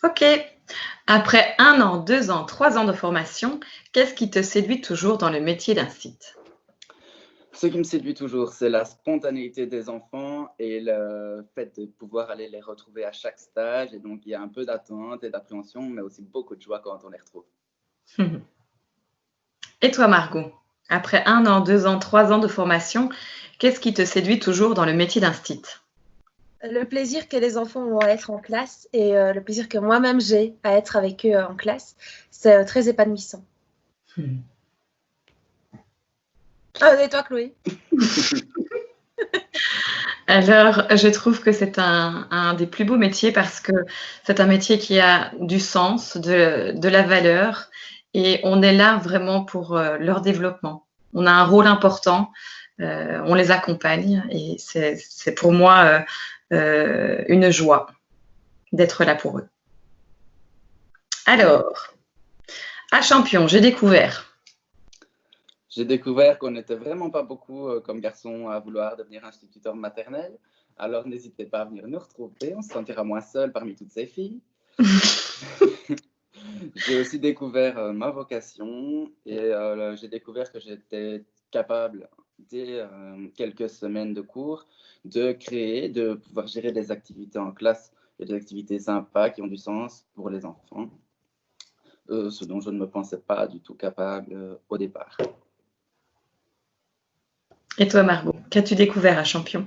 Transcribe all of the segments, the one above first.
Ok. Après 1 an, 2 ans, 3 ans de formation, qu'est-ce qui te séduit toujours dans le métier d'un site? Ce qui me séduit toujours, c'est la spontanéité des enfants et le fait de pouvoir aller les retrouver à chaque stage. Et donc, il y a un peu d'attente et d'appréhension, mais aussi beaucoup de joie quand on les retrouve. Et toi, Margot? Après 1 an, 2 ans, 3 ans de formation, qu'est-ce qui te séduit toujours dans le métier d'un site? Le plaisir que les enfants ont à être en classe et le plaisir que moi-même j'ai à être avec eux en classe, c'est très épanouissant. Et toi, Chloé? Alors, je trouve que c'est un des plus beaux métiers parce que c'est un métier qui a du sens, de la valeur et on est là vraiment pour leur développement. On a un rôle important, on les accompagne et c'est pour moi une joie d'être là pour eux. Alors, à Champion, j'ai découvert. J'ai découvert qu'on n'était vraiment pas beaucoup comme garçons à vouloir devenir instituteur maternel. Alors, n'hésitez pas à venir nous retrouver. On se sentira moins seul parmi toutes ces filles. J'ai aussi découvert ma vocation et j'ai découvert que j'étais capable, dès quelques semaines de cours, de créer, de pouvoir gérer des activités en classe et des activités sympas qui ont du sens pour les enfants, ce dont je ne me pensais pas du tout capable au départ. Et toi, Margot, qu'as-tu découvert à Champion?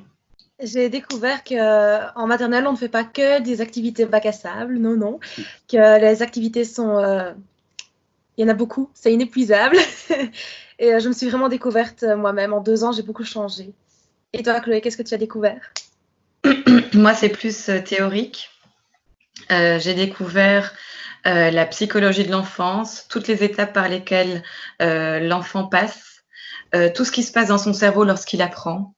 J'ai découvert qu'en maternelle, on ne fait pas que des activités bac à sable, non, que les activités sont... il y en a beaucoup, c'est inépuisable. Et je me suis vraiment découverte moi-même. En 2 ans, j'ai beaucoup changé. Et toi, Chloé, qu'est-ce que tu as découvert? Moi, c'est plus théorique. J'ai découvert la psychologie de l'enfance, toutes les étapes par lesquelles l'enfant passe, tout ce qui se passe dans son cerveau lorsqu'il apprend.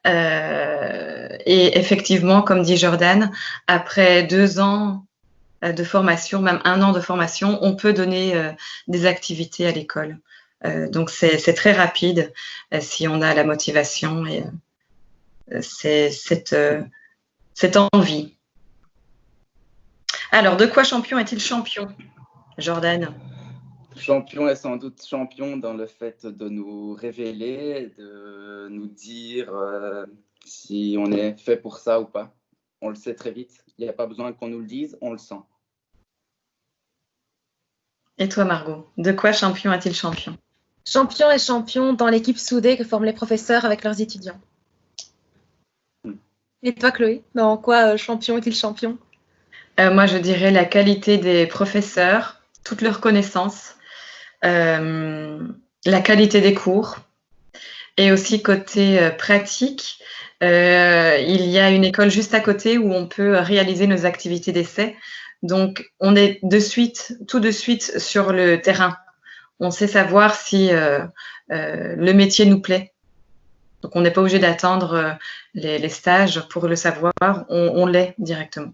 Et effectivement, comme dit Jordan, après 2 ans de formation, même 1 an de formation, on peut donner des activités à l'école. Donc, c'est très rapide si on a la motivation et c'est cette envie. Alors, de quoi Champion est-il champion, Jordan? Champion est sans doute champion dans le fait de nous révéler, de nous dire si on est fait pour ça ou pas. On le sait très vite. Il n'y a pas besoin qu'on nous le dise, on le sent. Et toi, Margot, de quoi Champion est-il champion? Champion est champion dans l'équipe soudée que forment les professeurs avec leurs étudiants. Et toi, Chloé, dans quoi champion est-il champion? Moi, je dirais la qualité des professeurs, toutes leurs connaissances, la qualité des cours et aussi côté pratique. Il y a une école juste à côté où on peut réaliser nos activités d'essai. Donc, on est tout de suite sur le terrain. On sait savoir si le métier nous plaît. Donc, on n'est pas obligé d'attendre les stages pour le savoir. On l'est directement.